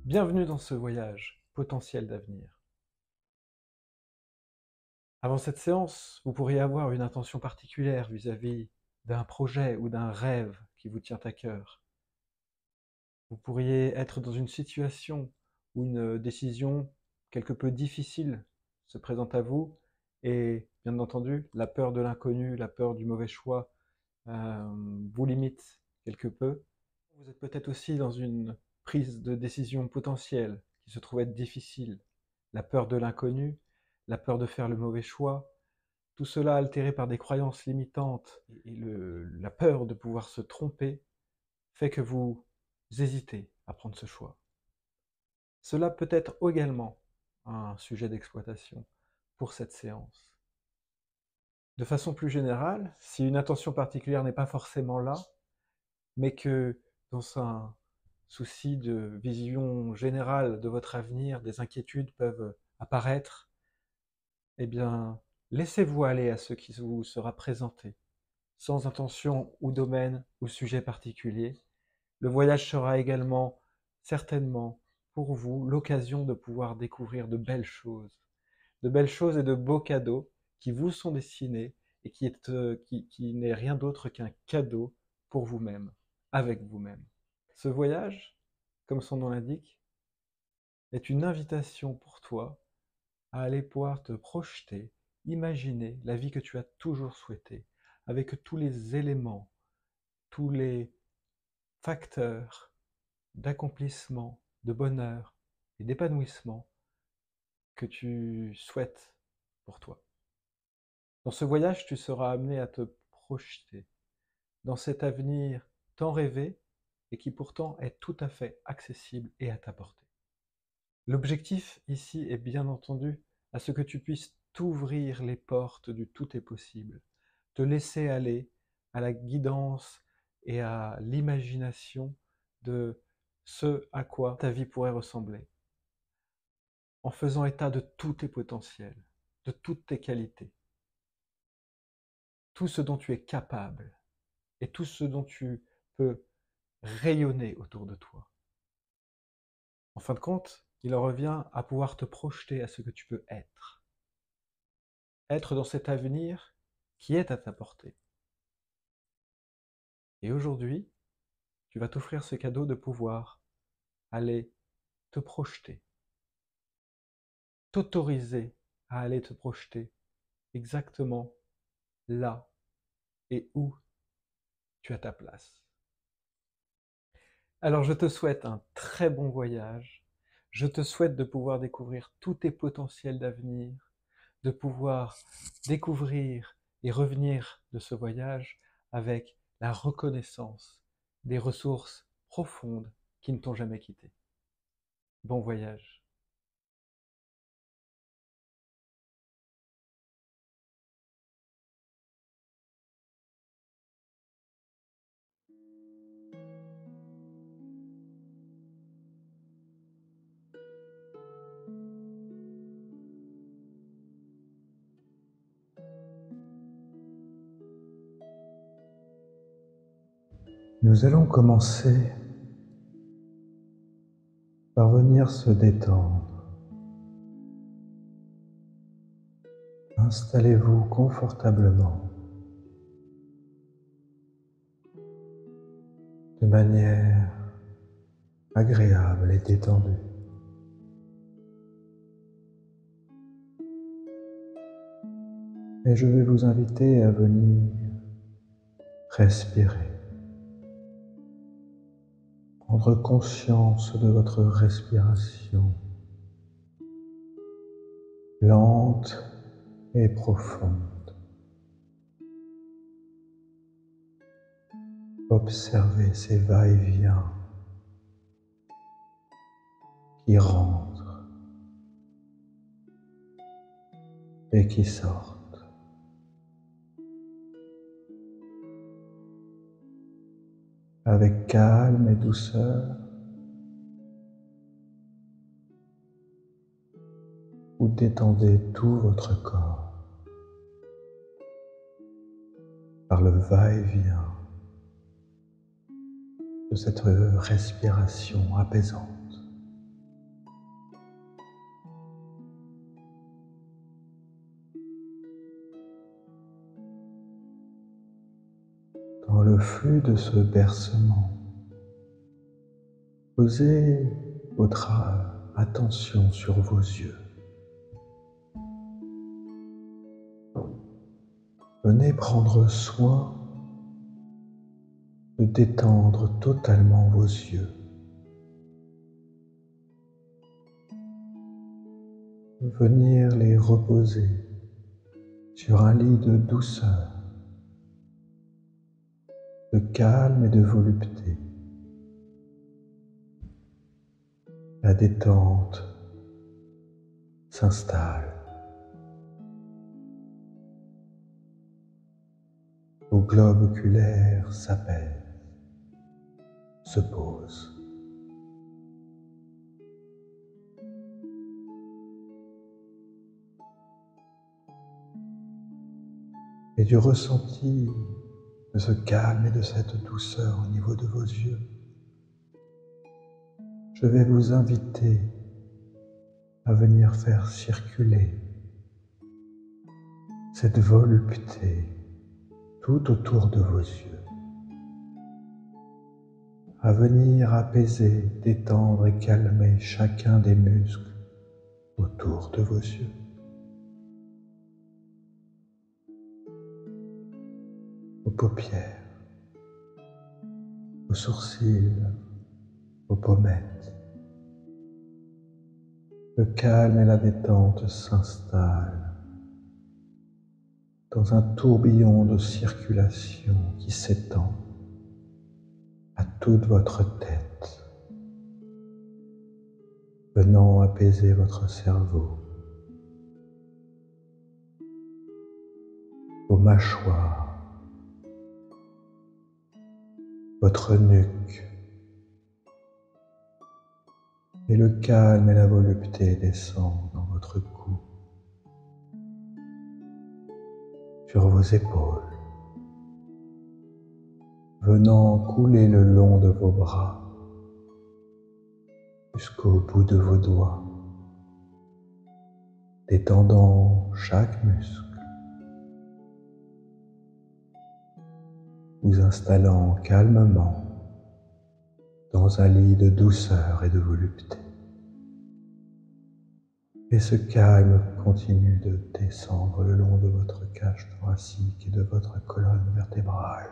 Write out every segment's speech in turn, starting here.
Bienvenue dans ce voyage potentiel d'avenir. Avant cette séance, vous pourriez avoir une intention particulière vis-à-vis d'un projet ou d'un rêve qui vous tient à cœur. Vous pourriez être dans une situation où une décision quelque peu difficile se présente à vous et, bien entendu, la peur de l'inconnu, la peur du mauvais choix vous limite quelque peu. Vous êtes peut-être aussi dans une prise de décision potentielle qui se trouve être difficile. La peur de l'inconnu, la peur de faire le mauvais choix, tout cela altéré par des croyances limitantes et la peur de pouvoir se tromper fait que vous hésitez à prendre ce choix. Cela peut être également un sujet d'exploitation pour cette séance. De façon plus générale, si une intention particulière n'est pas forcément là, mais que dans un souci de vision générale de votre avenir, des inquiétudes peuvent apparaître, eh bien, laissez-vous aller à ce qui vous sera présenté, sans intention ou domaine ou sujet particulier. Le voyage sera également, certainement, pour vous, l'occasion de pouvoir découvrir de belles choses et de beaux cadeaux qui vous sont destinés et qui n'est rien d'autre qu'un cadeau pour vous-même, avec vous-même. Ce voyage, comme son nom l'indique, est une invitation pour toi à aller pouvoir te projeter, imaginer la vie que tu as toujours souhaitée, avec tous les éléments, tous les facteurs d'accomplissement, de bonheur et d'épanouissement que tu souhaites pour toi. Dans ce voyage, tu seras amené à te projeter dans cet avenir tant rêvé et qui pourtant est tout à fait accessible et à ta portée. L'objectif ici est bien entendu à ce que tu puisses t'ouvrir les portes du tout est possible, te laisser aller à la guidance et à l'imagination de ce à quoi ta vie pourrait ressembler, en faisant état de tous tes potentiels, de toutes tes qualités, tout ce dont tu es capable et tout ce dont tu peux rayonner autour de toi. En fin de compte, il en revient à pouvoir te projeter à ce que tu peux être. Être dans cet avenir qui est à ta portée. Et aujourd'hui, tu vas t'offrir ce cadeau de pouvoir aller te projeter, t'autoriser à aller te projeter exactement là et où tu as ta place. Alors je te souhaite un très bon voyage, je te souhaite de pouvoir découvrir tous tes potentiels d'avenir, de pouvoir découvrir et revenir de ce voyage avec la reconnaissance des ressources profondes qui ne t'ont jamais quitté. Bon voyage. Nous allons commencer par venir se détendre. Installez-vous confortablement, de manière agréable et détendue. Et je vais vous inviter à venir respirer. Prendre conscience de votre respiration, lente et profonde. Observez ces va-et-vient qui rentrent et qui sortent. Avec calme et douceur, vous détendez tout votre corps par le va-et-vient de cette respiration apaisante. dans le flux de ce bercement, posez votre attention sur vos yeux. Venez prendre soin de détendre totalement vos yeux. Venir les reposer sur un lit de douceur, de calme et de volupté. La détente s'installe. Vos globes oculaires s'apaisent, se posent. Et du ressenti de ce calme et de cette douceur au niveau de vos yeux, je vais vous inviter à venir faire circuler cette volupté tout autour de vos yeux, à venir apaiser, détendre et calmer chacun des muscles autour de vos yeux. Vos paupières, vos sourcils, vos pommettes. Le calme et la détente s'installent dans un tourbillon de circulation qui s'étend à toute votre tête, venant apaiser votre cerveau, vos mâchoires, votre nuque, et le calme et la volupté descendent dans votre cou, sur vos épaules, venant couler le long de vos bras jusqu'au bout de vos doigts, détendant chaque muscle, vous installant calmement dans un lit de douceur et de volupté. Et ce calme continue de descendre le long de votre cage thoracique et de votre colonne vertébrale,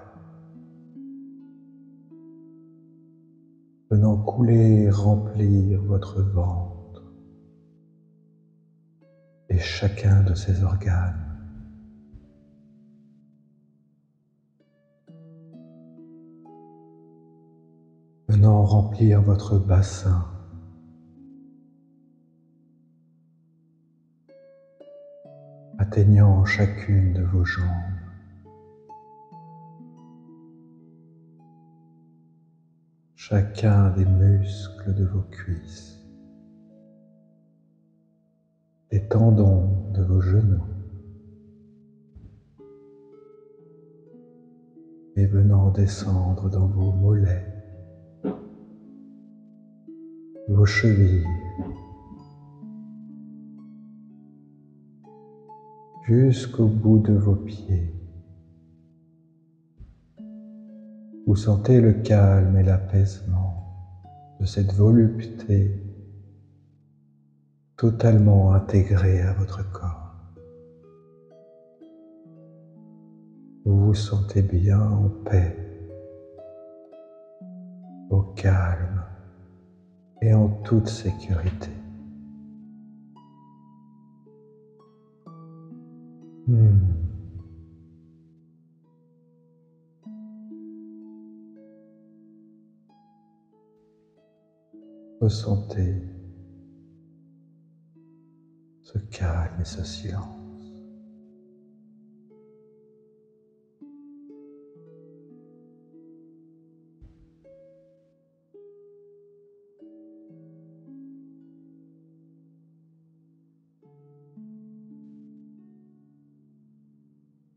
venant couler et remplir votre ventre et chacun de ses organes. Venant remplir votre bassin, atteignant chacune de vos jambes, chacun des muscles de vos cuisses, des tendons de vos genoux, et venant descendre dans vos mollets, vos chevilles, jusqu'au bout de vos pieds. Vous sentez le calme et l'apaisement de cette volupté totalement intégrée à votre corps. Vous vous sentez bien en paix, au calme et en toute sécurité. Ressentez ce calme et ce silence.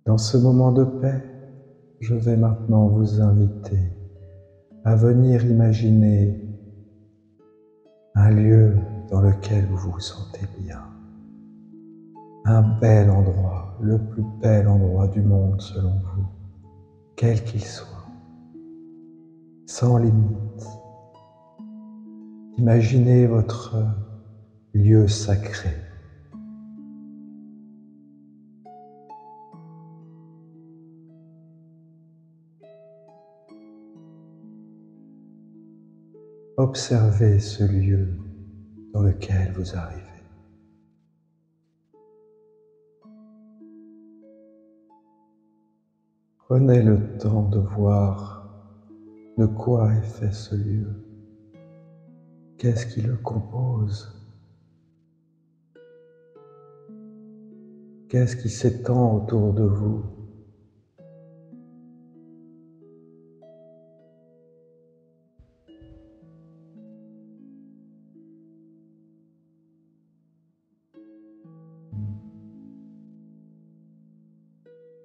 Dans ce moment de paix, je vais maintenant vous inviter à venir imaginer un lieu dans lequel vous vous sentez bien. Un bel endroit, le plus bel endroit du monde selon vous, quel qu'il soit. sans limite. Imaginez votre lieu sacré. Observez ce lieu dans lequel vous arrivez. Prenez le temps de voir de quoi est fait ce lieu. Qu'est-ce qui le compose? Qu'est-ce qui s'étend autour de vous?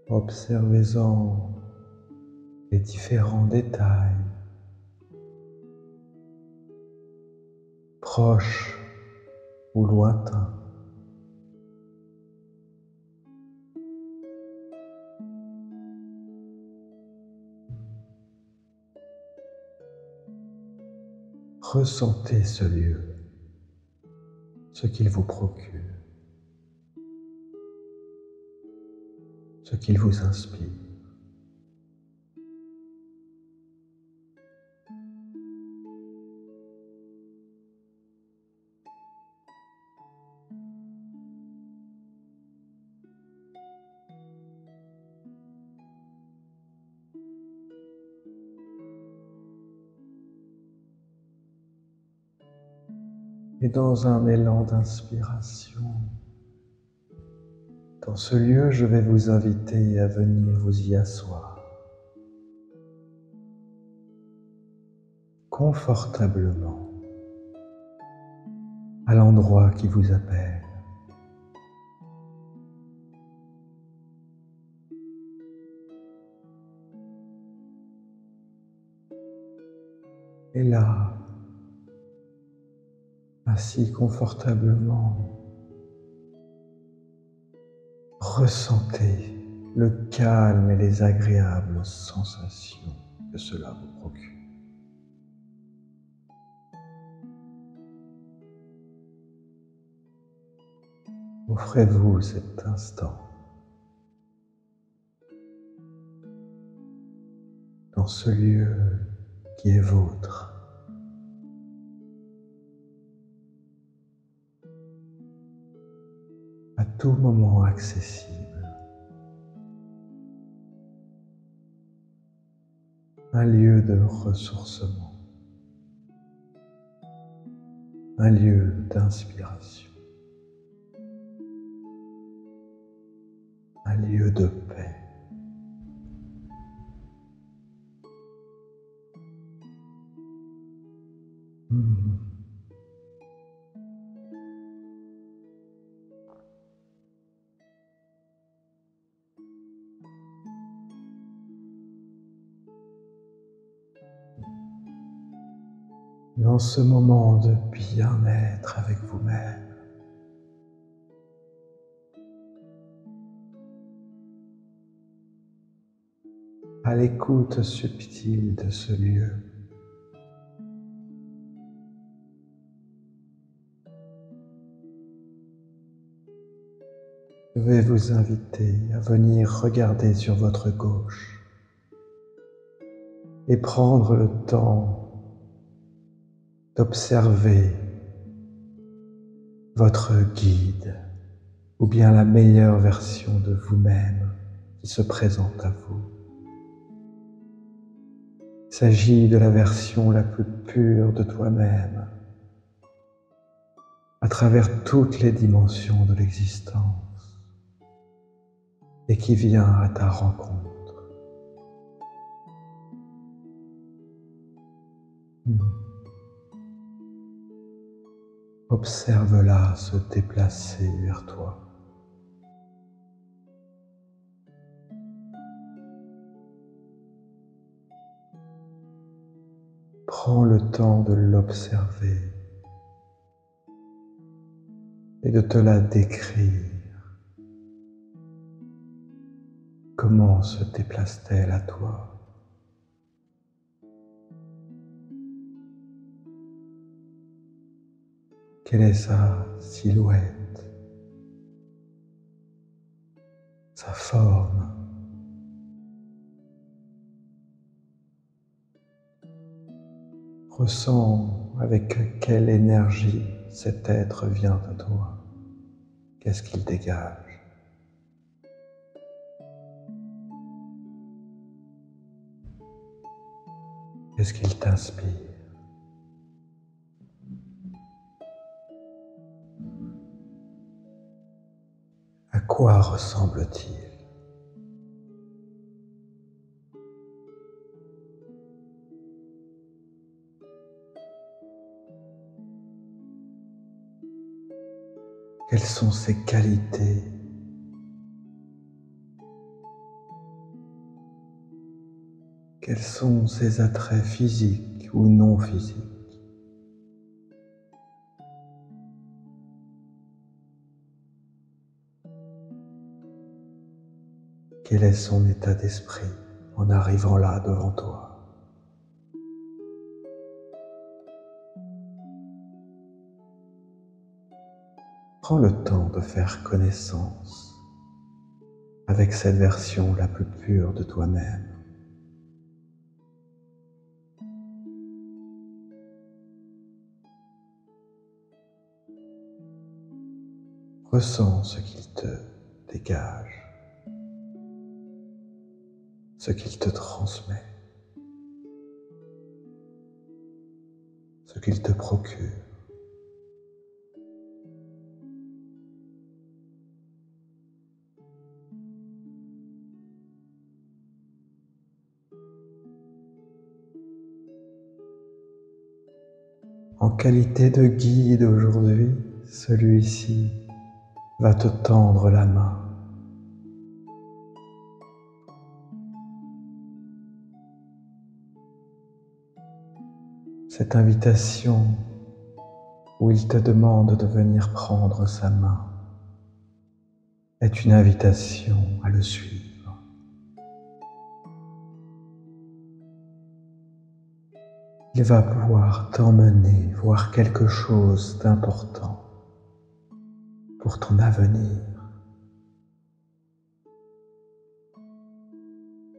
Observez-en les différents détails, proches ou lointains. Ressentez ce lieu, ce qu'il vous procure, ce qu'il vous inspire. Et dans un élan d'inspiration, dans ce lieu, je vais vous inviter à venir vous y asseoir confortablement à l'endroit qui vous appelle. Et là, assis confortablement, ressentez le calme et les agréables sensations que cela vous procure. Offrez-vous cet instant dans ce lieu qui est vôtre. À tout moment accessible. Un lieu de ressourcement. Un lieu d'inspiration. Un lieu de paix. Dans ce moment de bien-être avec vous-même, à l'écoute subtile de ce lieu, je vais vous inviter à venir regarder sur votre gauche et prendre le temps d'observer votre guide ou bien la meilleure version de vous-même qui se présente à vous. Il s'agit de la version la plus pure de toi-même à travers toutes les dimensions de l'existence et qui vient à ta rencontre. Observe-la se déplacer vers toi. Prends le temps de l'observer et de te la décrire. Comment se déplace-t-elle à toi? Quelle est sa silhouette, sa forme? Ressens avec quelle énergie cet être vient à toi. Qu'est-ce qu'il dégage? Qu'est-ce qu'il t'inspire? À quoi ressemble-t-il? Quelles sont ses qualités? Quels sont ses attraits physiques ou non physiques? Quel est son état d'esprit en arrivant là devant toi? Prends le temps de faire connaissance avec cette version la plus pure de toi-même. Ressens ce qu'il te dégage, ce qu'il te transmet, ce qu'il te procure. En qualité de guide aujourd'hui, celui-ci va te tendre la main. Cette invitation où il te demande de venir prendre sa main est une invitation à le suivre. Il va pouvoir t'emmener voir quelque chose d'important pour ton avenir.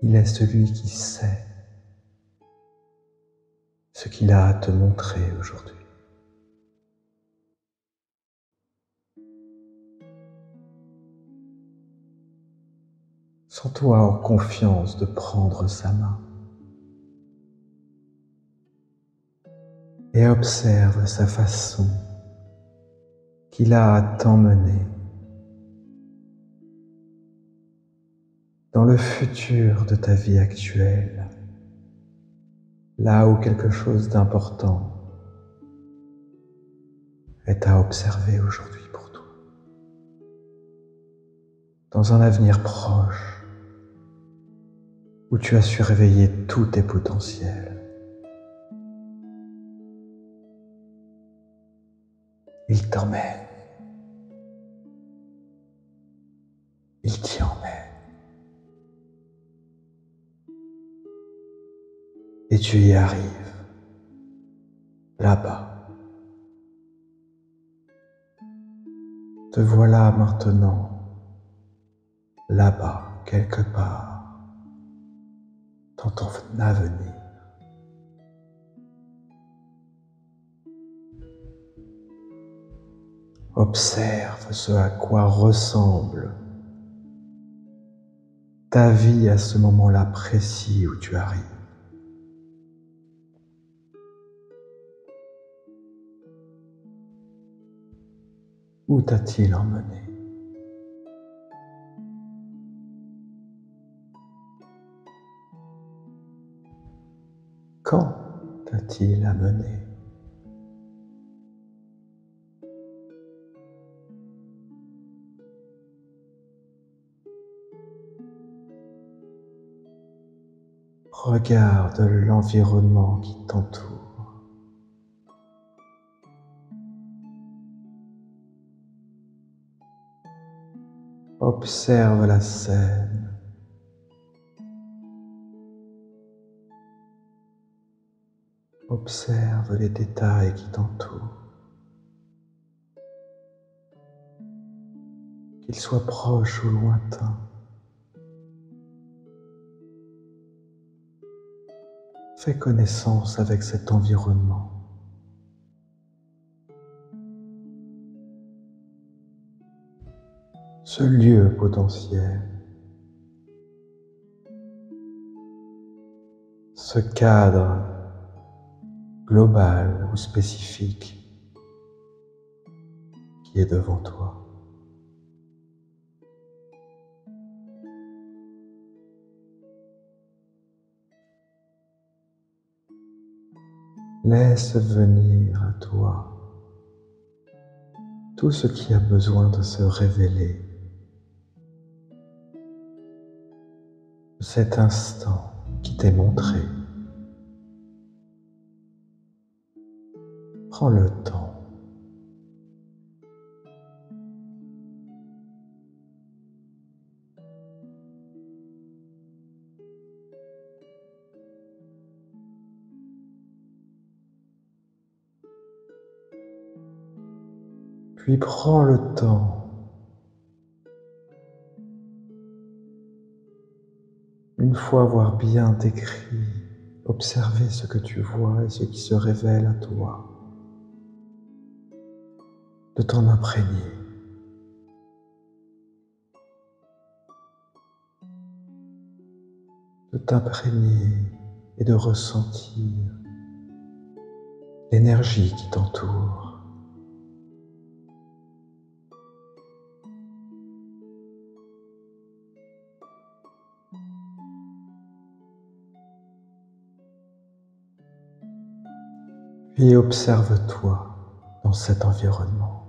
Il est celui qui sait ce qu'il a à te montrer aujourd'hui. Sens-toi en confiance de prendre sa main et observe sa façon qu'il a à t'emmener dans le futur de ta vie actuelle, là où quelque chose d'important est à observer aujourd'hui pour toi. Dans un avenir proche, où tu as su réveiller tous tes potentiels. Il t'emmène. Il t'y emmène. Et tu y arrives, là-bas. Te voilà maintenant, là-bas, quelque part, dans ton avenir. Observe ce à quoi ressemble ta vie à ce moment-là précis où tu arrives. Où t'a-t-il emmené? Quand t'a-t-il amené? Regarde l'environnement qui t'entoure. Observe la scène. Observe les détails qui t'entourent. qu'il soit proche ou lointain. Fais connaissance avec cet environnement. Ce lieu potentiel, ce cadre global ou spécifique qui est devant toi. Laisse venir à toi tout ce qui a besoin de se révéler. Cet instant qui t'est montré. Prends le temps. Puis prends le temps une fois avoir bien décrit, observer ce que tu vois et ce qui se révèle à toi, de t'en imprégner. De t'imprégner et de ressentir l'énergie qui t'entoure. Puis observe-toi dans cet environnement.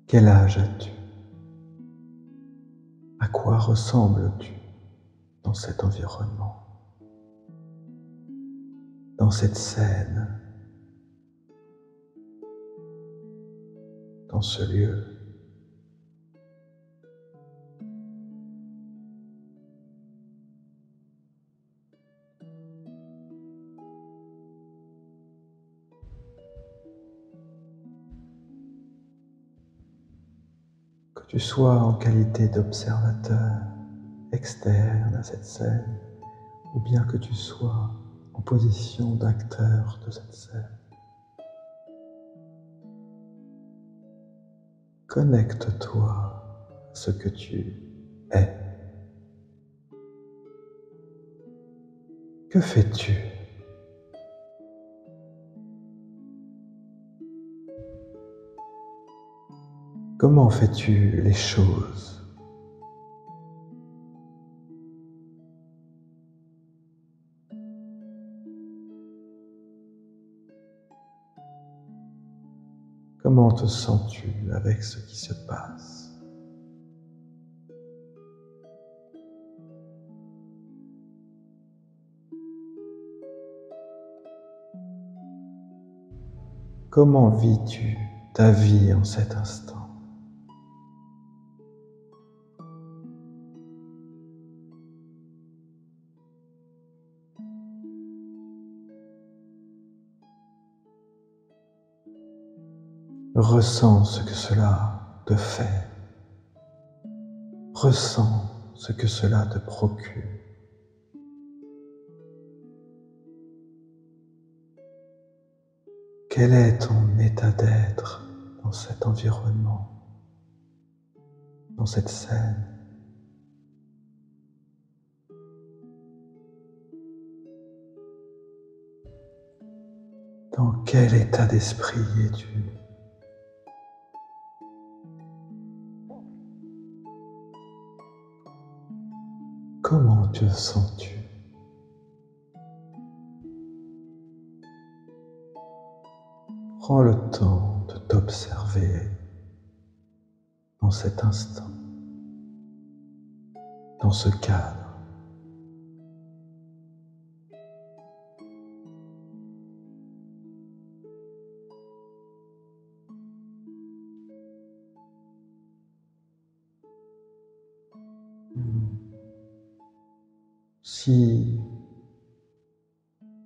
Quel âge as-tu? À quoi ressembles-tu dans cet environnement? Dans cette scène? Dans ce lieu? Que tu sois en qualité d'observateur externe à cette scène, ou bien que tu sois en position d'acteur de cette scène. Connecte-toi à ce que tu es. Que fais-tu? Comment fais-tu les choses? Comment te sens-tu avec ce qui se passe? Comment vis-tu ta vie en cet instant? Ressens ce que cela te fait. Ressens ce que cela te procure. Quel est ton état d'être dans cet environnement, dans cette scène? Dans quel état d'esprit es-tu? Comment te sens-tu? Prends le temps de t'observer dans cet instant, dans ce cadre. Si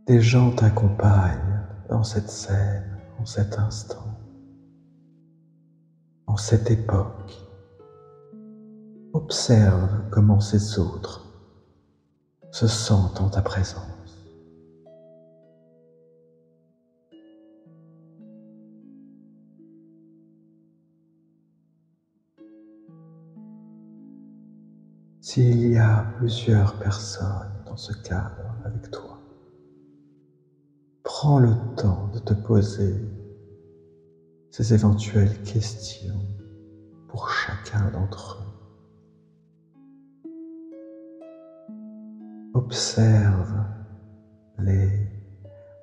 des gens t'accompagnent dans cette scène, en cet instant, en cette époque. Observe comment ces autres se sentent en ta présence. S'il y a plusieurs personnes dans ce cadre avec toi, prends le temps de te poser ces éventuelles questions pour chacun d'entre eux.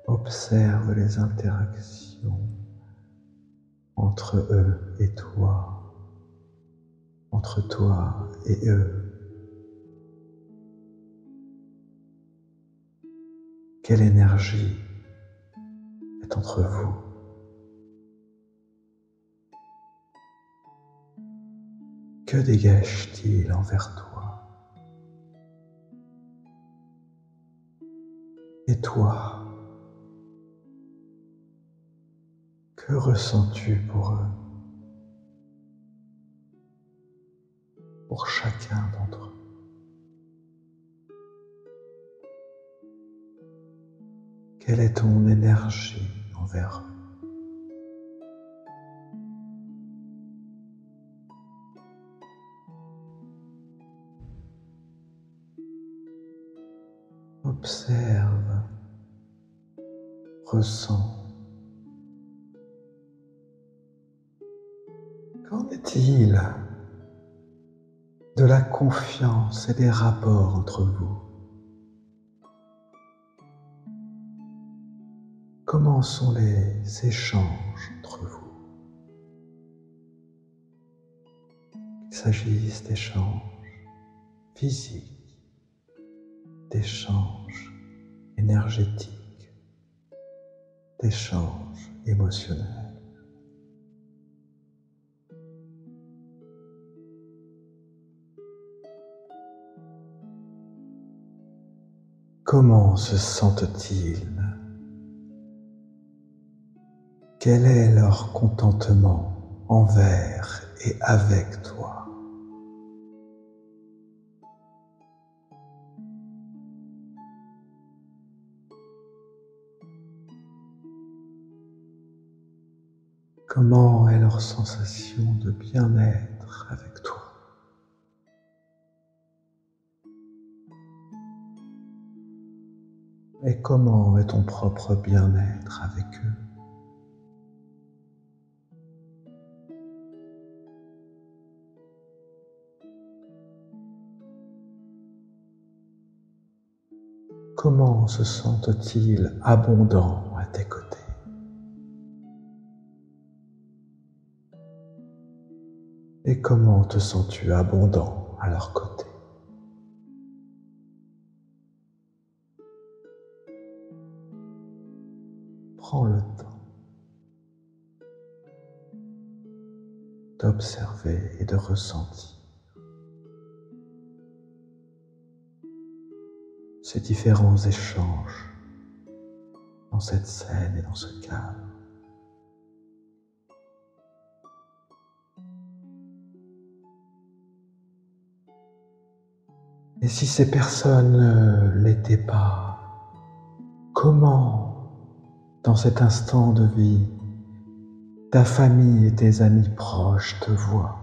Observe les interactions entre eux et toi, entre toi et eux. Quelle énergie est entre vous? Que dégage-t-il envers toi? Et toi, que ressens-tu pour eux? Pour chacun d'entre eux? Quelle est ton énergie envers eux? Observe, ressens. Qu'en est-il de la confiance et des rapports entre vous? Comment sont les échanges entre vous? Qu'il s'agisse d'échanges physiques, d'échanges énergétiques, d'échanges émotionnels. Comment se sentent-ils? Quel est leur contentement envers et avec toi? Comment est leur sensation de bien-être avec toi? Et comment est ton propre bien-être avec eux? Comment se sentent-ils abondants à tes côtés? Et comment te sens-tu abondant à leur côté? Prends le temps d'observer et de ressentir ces différents échanges dans cette scène et dans ce cadre. Et si ces personnes ne l'étaient pas, comment, dans cet instant de vie, ta famille et tes amis proches te voient?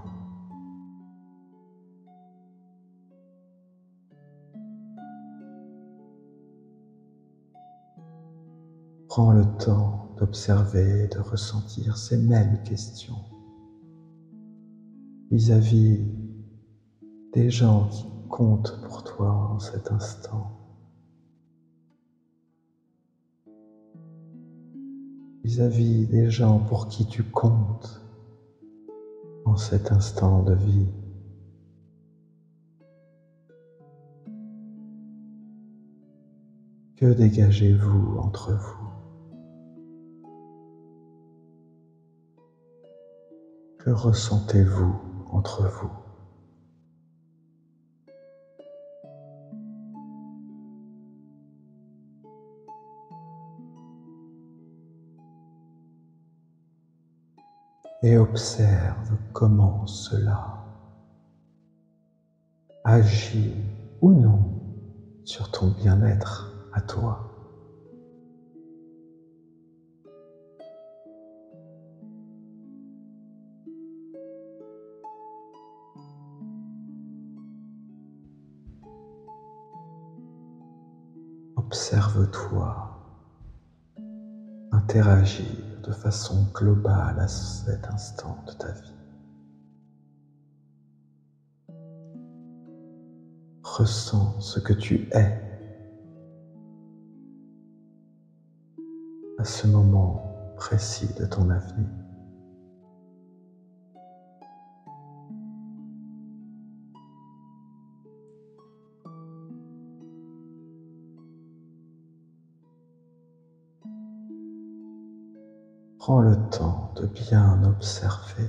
Prends le temps d'observer et de ressentir ces mêmes questions vis-à-vis des gens qui comptent pour toi en cet instant, vis-à-vis des gens pour qui tu comptes en cet instant de vie. Que dégagez-vous entre vous? Que ressentez-vous entre vous? et observe comment cela agit ou non sur ton bien-être à toi. Observe-toi interagir de façon globale à cet instant de ta vie. Ressens ce que tu es à ce moment précis de ton avenir. Prends le temps de bien observer,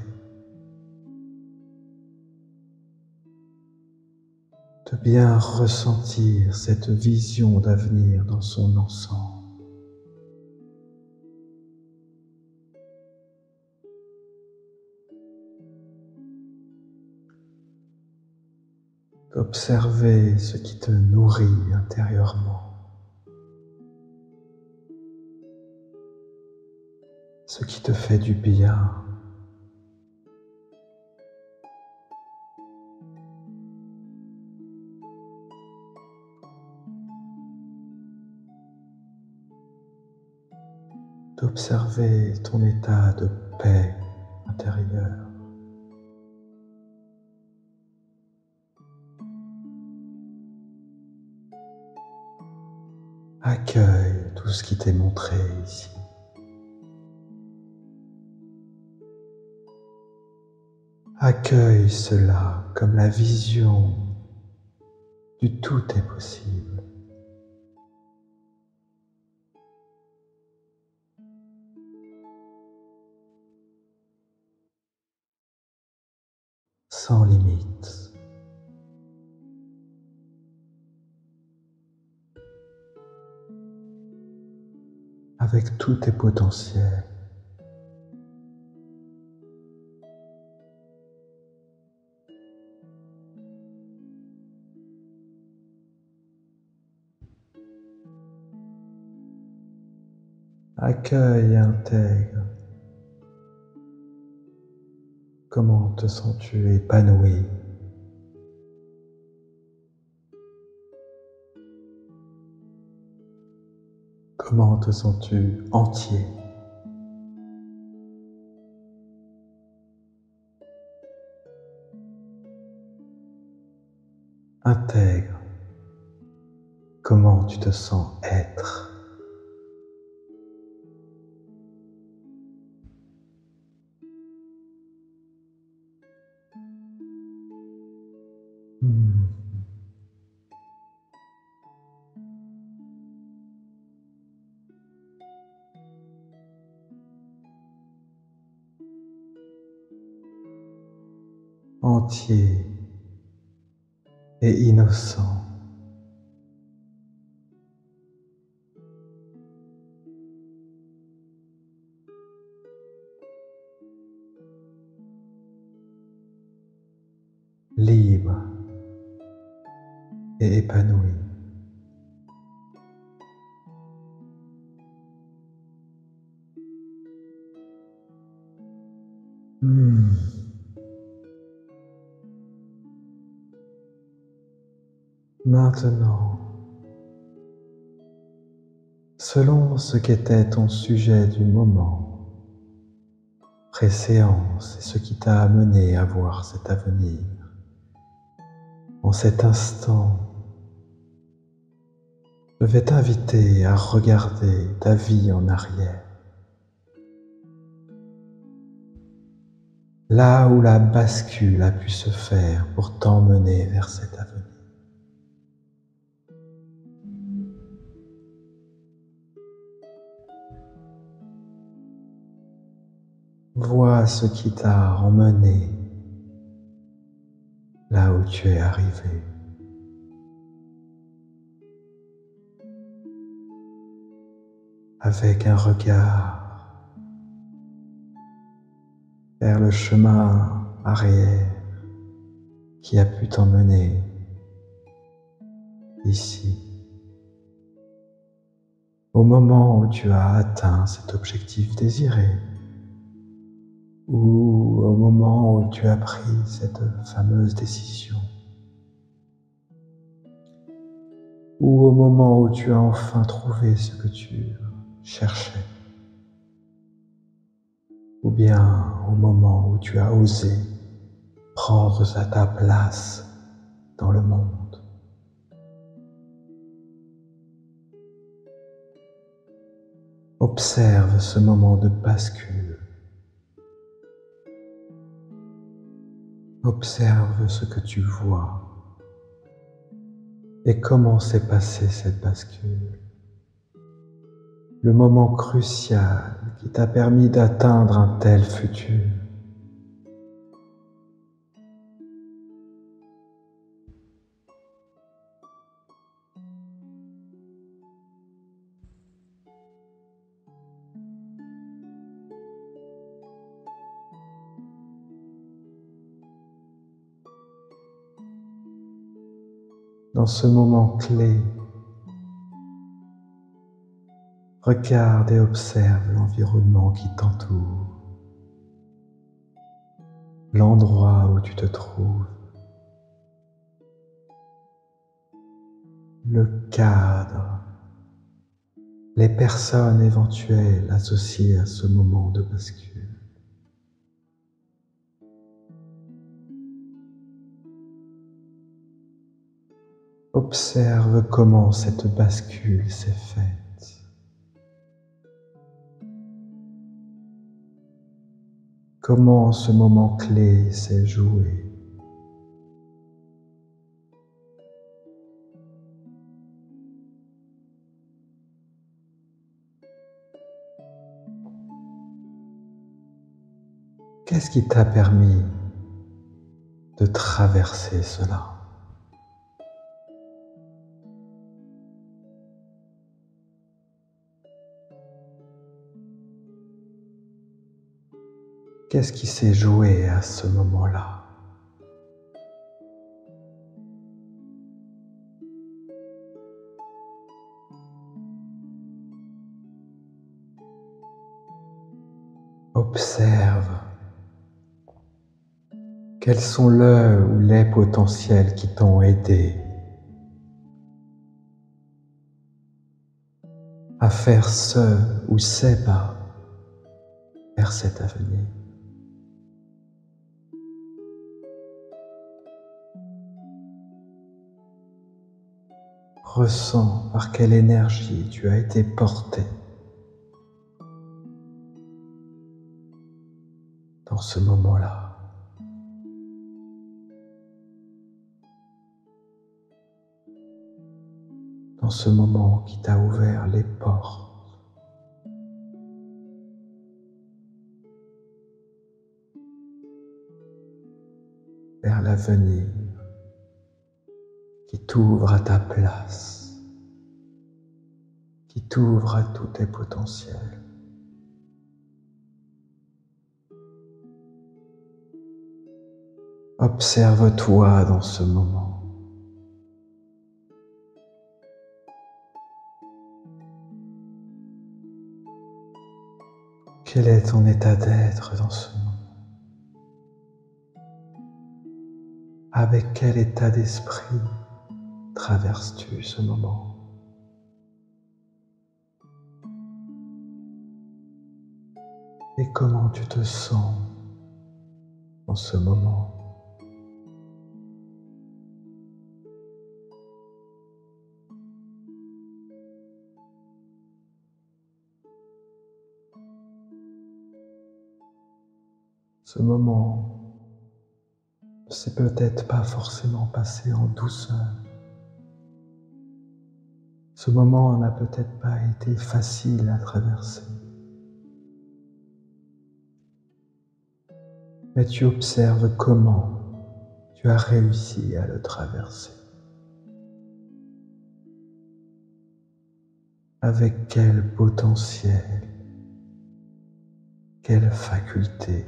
de bien ressentir cette vision d'avenir dans son ensemble. D'observer ce qui te nourrit intérieurement, ce qui te fait du bien. D'observer ton état de paix intérieure. Accueille tout ce qui t'est montré ici. Accueille cela comme la vision du tout est possible. Sans limite. Avec tous tes potentiels. Accueille et intègre. Comment te sens-tu épanoui? Comment te sens-tu entier? Intègre. Comment tu te sens être? Hmm. Entier et innocent. Libre et épanoui. Hmm. Maintenant, selon ce qu'était ton sujet du moment, préséance et ce qui t'a amené à voir cet avenir, en cet instant, je vais t'inviter à regarder ta vie en arrière. Là où la bascule a pu se faire pour t'emmener vers cet avenir. Vois ce qui t'a emmené là où tu es arrivé. Avec un regard vers le chemin arrière qui a pu t'emmener ici. Au moment où tu as atteint cet objectif désiré, ou au moment où tu as pris cette fameuse décision, ou au moment où tu as enfin trouvé ce que tu cherchais, ou bien au moment où tu as osé prendre ta place dans le monde. Observe ce moment de bascule. Observe ce que tu vois et comment s'est passée cette bascule. Le moment crucial qui t'a permis d'atteindre un tel futur. Dans ce moment clé, regarde et observe l'environnement qui t'entoure, l'endroit où tu te trouves, le cadre, les personnes éventuelles associées à ce moment de bascule. Observe comment cette bascule s'est faite. Comment ce moment clé s'est joué. Qu'est-ce qui t'a permis de traverser cela? Qu'est-ce qui s'est joué à ce moment-là? Observe. Quels sont le ou les potentiels qui t'ont aidé à faire ce ou ces pas vers cet avenir? Ressens par quelle énergie tu as été porté dans ce moment-là. Dans ce moment qui t'a ouvert les portes vers l'avenir, qui t'ouvre à ta place, qui t'ouvre à tous tes potentiels. Observe-toi dans ce moment. Quel est ton état d'être dans ce moment? Avec quel état d'esprit traverses-tu ce moment? Et comment tu te sens en ce moment? Ce moment ne s'est peut-être pas forcément passé en douceur. Ce moment n'a peut-être pas été facile à traverser. Mais tu observes comment tu as réussi à le traverser. Avec quel potentiel, quelle faculté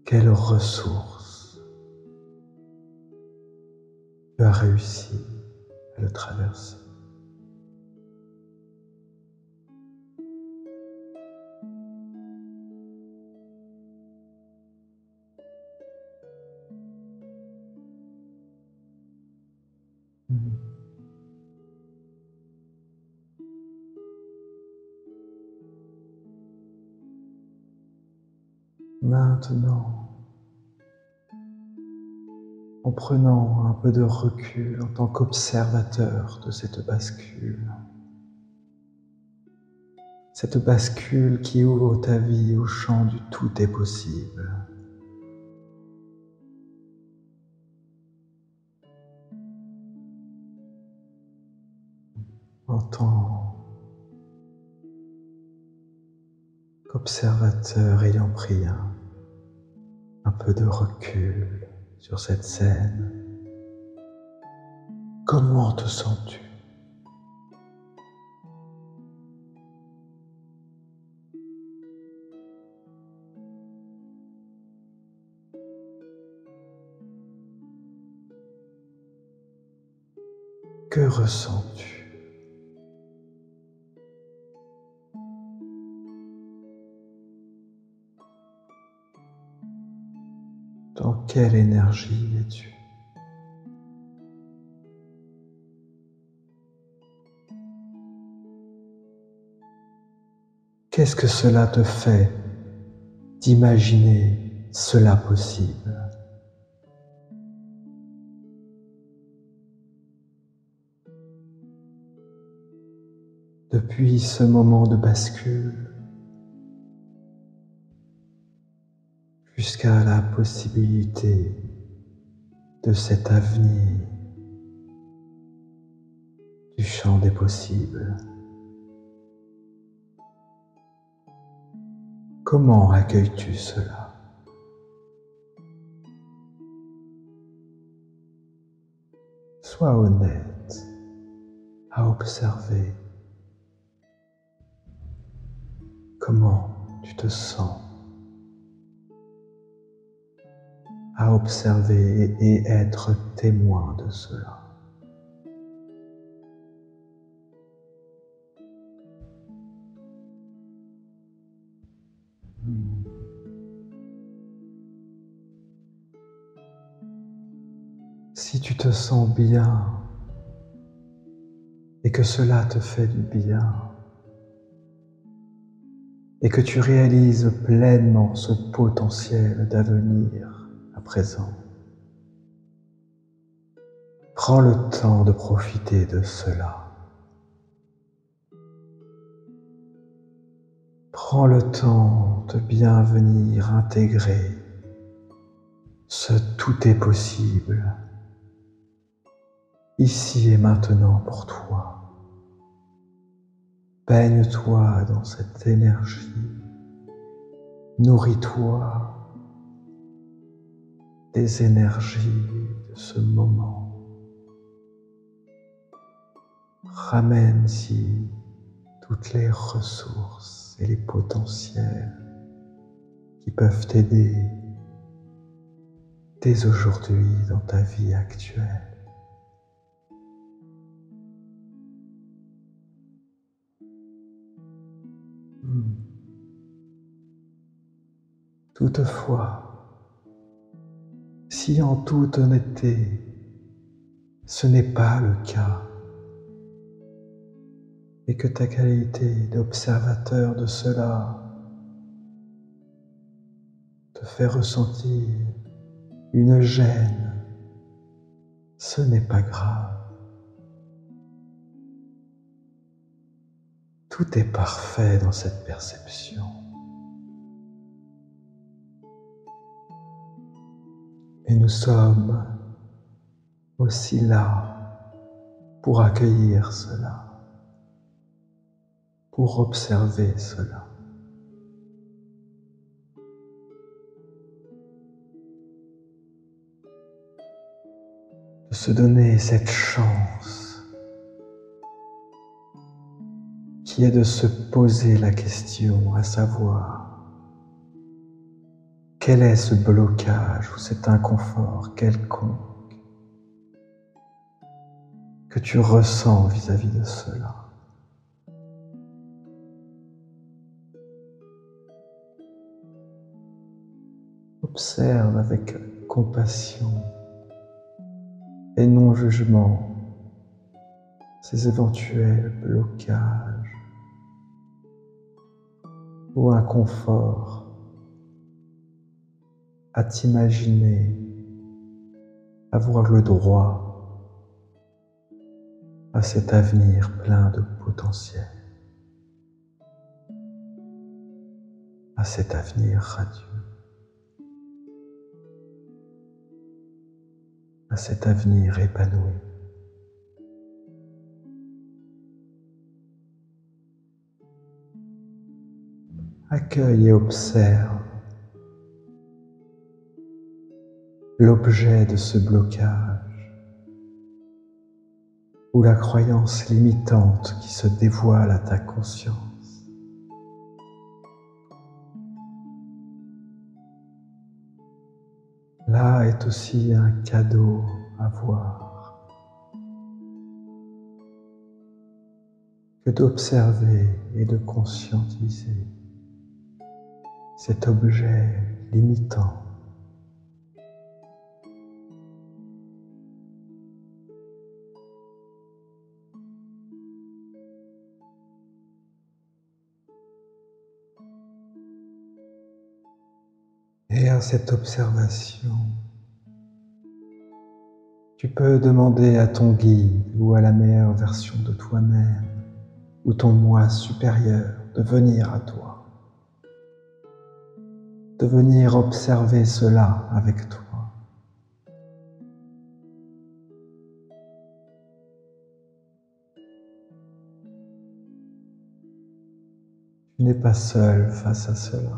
quelle ressource tu as réussi à le traverser. Maintenant, en prenant un peu de recul en tant qu'observateur de cette bascule qui ouvre ta vie au champ du tout est possible. En tant qu'observateur ayant pris un peu de recul sur cette scène, comment te sens-tu? Que ressens-tu? Dans quelle énergie es-tu? Qu'est-ce que cela te fait d'imaginer cela possible? Depuis ce moment de bascule jusqu'à la possibilité de cet avenir du champ des possibles. Comment accueilles-tu cela? Sois honnête à observer comment tu te sens, à observer et être témoin de cela. Si tu te sens bien et que cela te fait du bien et que tu réalises pleinement ce potentiel d'avenir à présent, prends le temps de profiter de cela. Prends le temps de bien venir intégrer ce tout est possible, ici et maintenant pour toi. Baigne-toi dans cette énergie, nourris-toi des énergies de ce moment. Ramène-y toutes les ressources et les potentiels qui peuvent t'aider dès aujourd'hui dans ta vie actuelle. Toutefois, si en toute honnêteté, ce n'est pas le cas, et que ta qualité d'observateur de cela te fait ressentir une gêne, ce n'est pas grave. Tout est parfait dans cette perception. Et nous sommes aussi là pour accueillir cela, pour observer cela. De se donner cette chance qui est de se poser la question, à savoir, Quel est ce blocage ou cet inconfort quelconque que tu ressens vis-à-vis de cela? Observe avec compassion et non-jugement ces éventuels blocages ou inconforts à t'imaginer avoir le droit à cet avenir plein de potentiel, à cet avenir radieux, à cet avenir épanoui. Accueille et observe l'objet de ce blocage ou la croyance limitante qui se dévoile à ta conscience. Là est aussi un cadeau à voir, que d'observer et de conscientiser cet objet limitant. Et à cette observation, tu peux demander à ton guide ou à la meilleure version de toi-même ou ton moi supérieur de venir à toi, de venir observer cela avec toi. Tu n'es pas seul face à cela.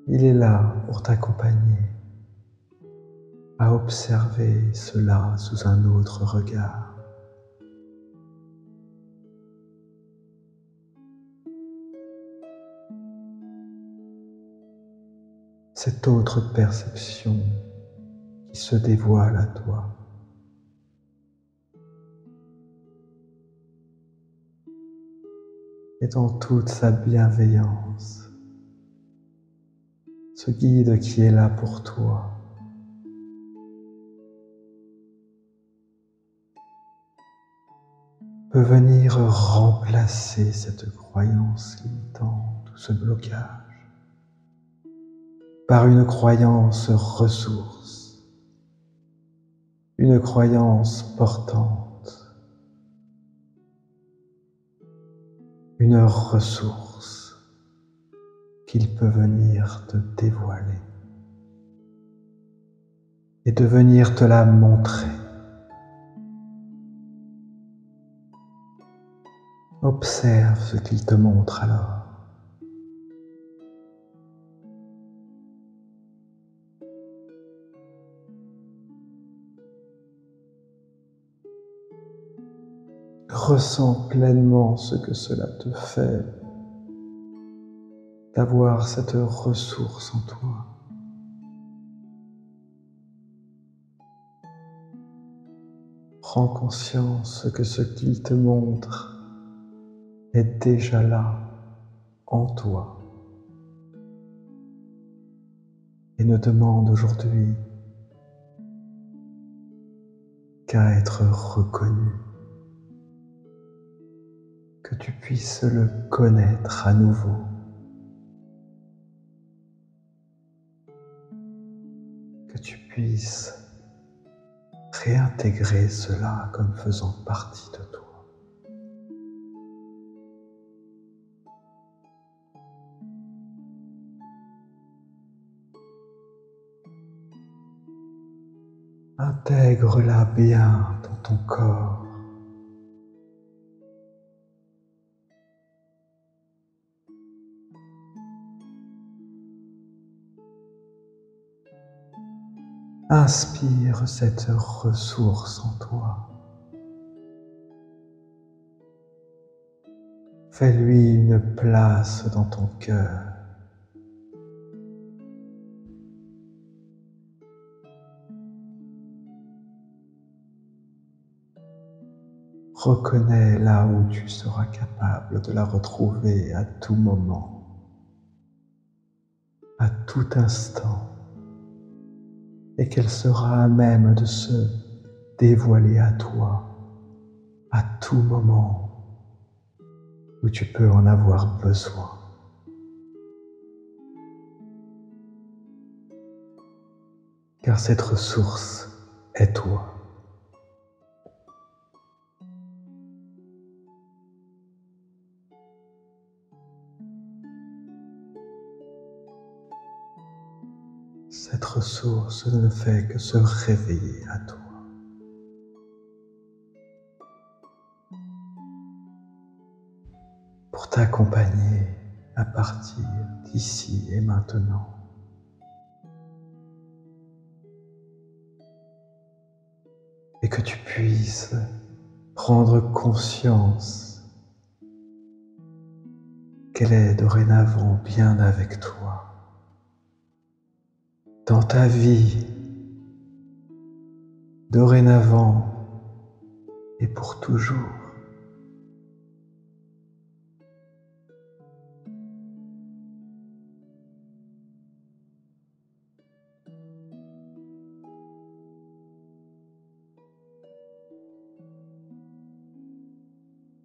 Il est là pour t'accompagner à observer cela sous un autre regard. Cette autre perception qui se dévoile à toi. Et dans toute sa bienveillance, ce guide qui est là pour toi, peut venir remplacer cette croyance limitante ou ce blocage par une croyance ressource, une croyance portante, une ressource qu'il peut venir te dévoiler et de venir te la montrer. Observe ce qu'il te montre alors. Ressens pleinement ce que cela te fait d'avoir cette ressource en toi. Prends conscience que ce qu'il te montre est déjà là, en toi. Et ne demande aujourd'hui qu'à être reconnu, que tu puisses le connaître à nouveau. Que tu puisses réintégrer cela comme faisant partie de toi. Intègre-la bien dans ton corps. Inspire cette ressource en toi. Fais-lui une place dans ton cœur. Reconnais là où tu seras capable de la retrouver à tout moment, à tout instant, et qu'elle sera à même de se dévoiler à toi à tout moment où tu peux en avoir besoin. Car cette ressource est toi. Cette ressource ne fait que se réveiller à toi. Pour t'accompagner à partir d'ici et maintenant. Et que tu puisses prendre conscience qu'elle est dorénavant bien avec toi, dans ta vie, dorénavant et pour toujours.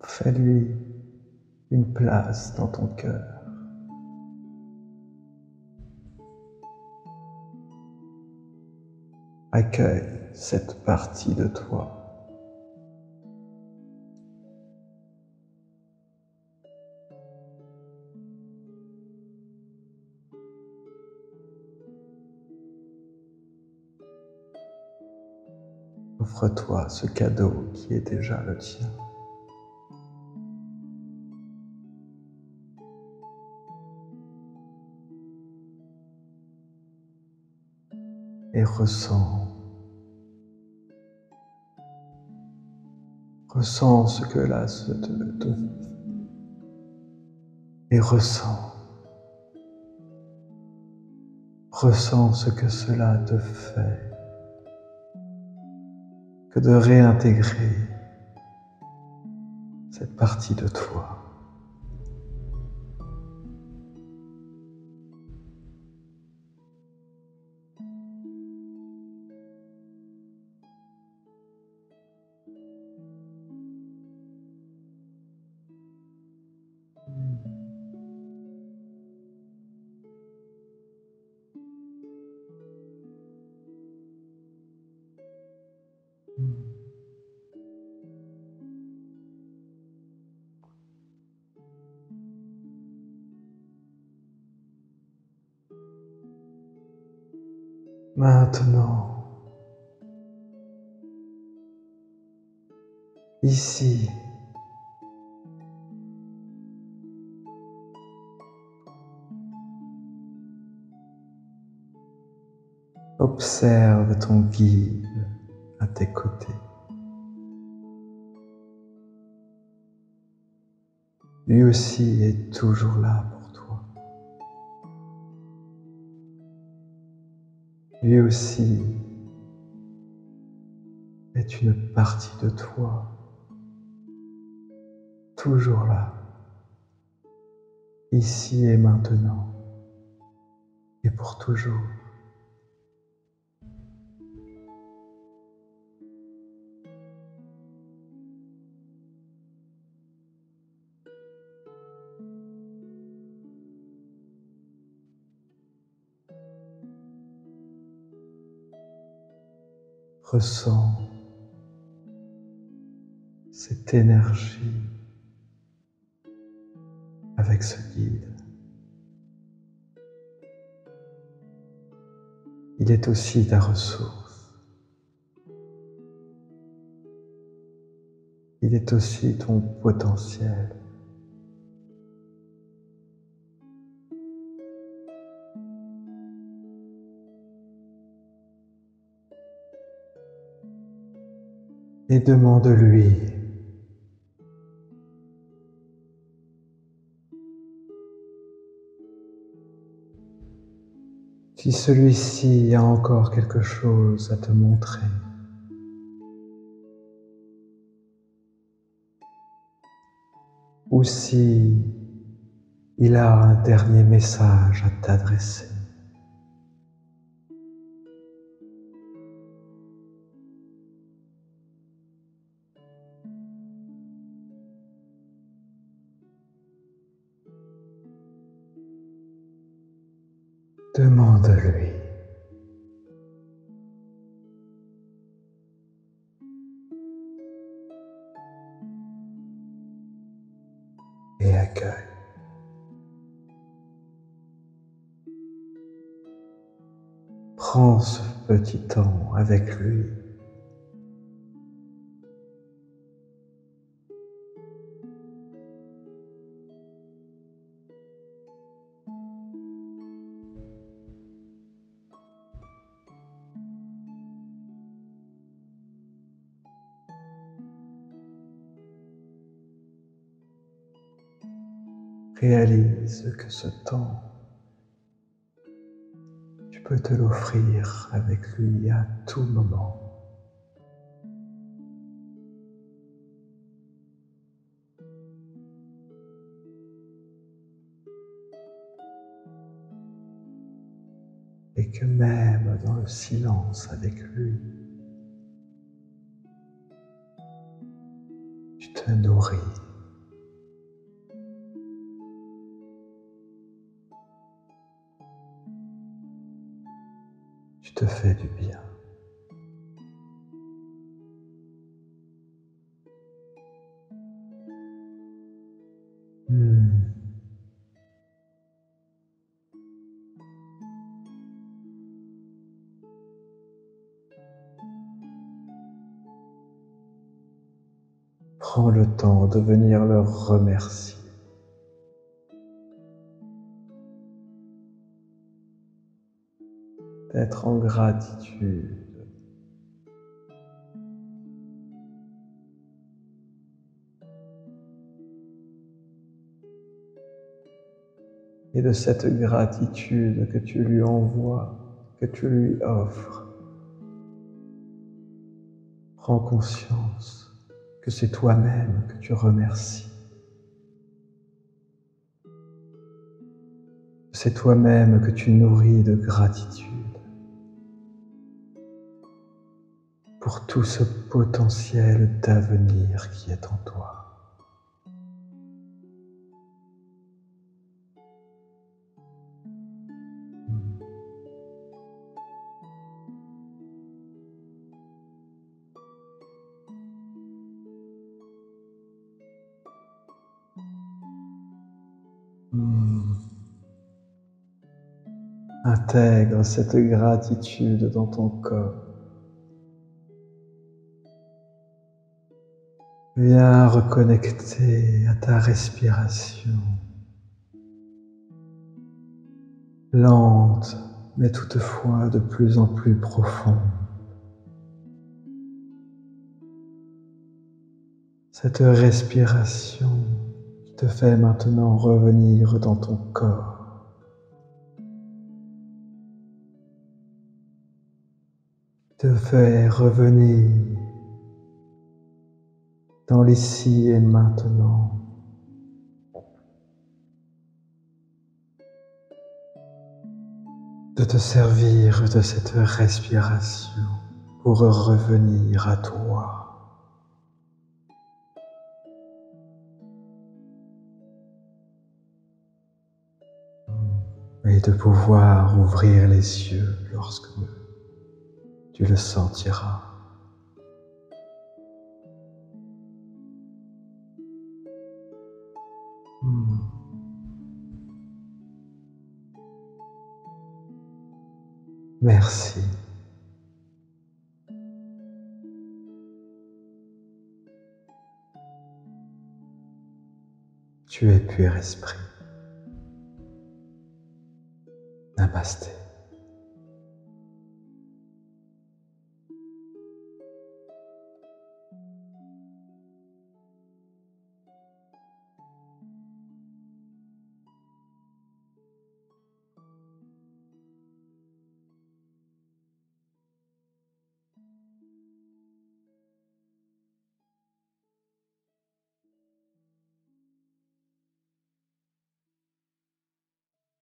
Fais-lui une place dans ton cœur. Accueille cette partie de toi. Offre-toi ce cadeau qui est déjà le tien. Et ressens ce que là se te et ressens ce que cela te fait que de réintégrer cette partie de toi. Maintenant, ici, observe ton guide à tes côtés. Lui aussi est toujours là pour toi. Lui aussi est une partie de toi, toujours là, ici et maintenant, et pour toujours. Ressens cette énergie avec ce guide. Il est aussi ta ressource. Il est aussi ton potentiel. Et demande-lui Si celui-ci a encore quelque chose à te montrer, ou si il a un dernier message à t'adresser. Demande-lui. Et accueille. Prends ce petit temps avec lui. Réalise que ce temps, tu peux te l'offrir avec lui à tout moment. Et que même dans le silence avec lui, tu te nourris. Tu te fais du bien. Prends le temps de venir le remercier. D'être en gratitude. Et de cette gratitude que tu lui envoies, que tu lui offres, prends conscience que c'est toi-même que tu remercies. C'est toi-même que tu nourris de gratitude pour tout ce potentiel d'avenir qui est en toi. Intègre cette gratitude dans ton corps. Viens reconnecter à ta respiration, lente, mais toutefois de plus en plus profonde. Cette respiration qui te fait maintenant revenir dans ton corps, te fait revenir dans l'ici et maintenant. De te servir de cette respiration pour revenir à toi. Et de pouvoir ouvrir les yeux lorsque tu le sentiras. Merci. Tu es pur esprit. Namasté.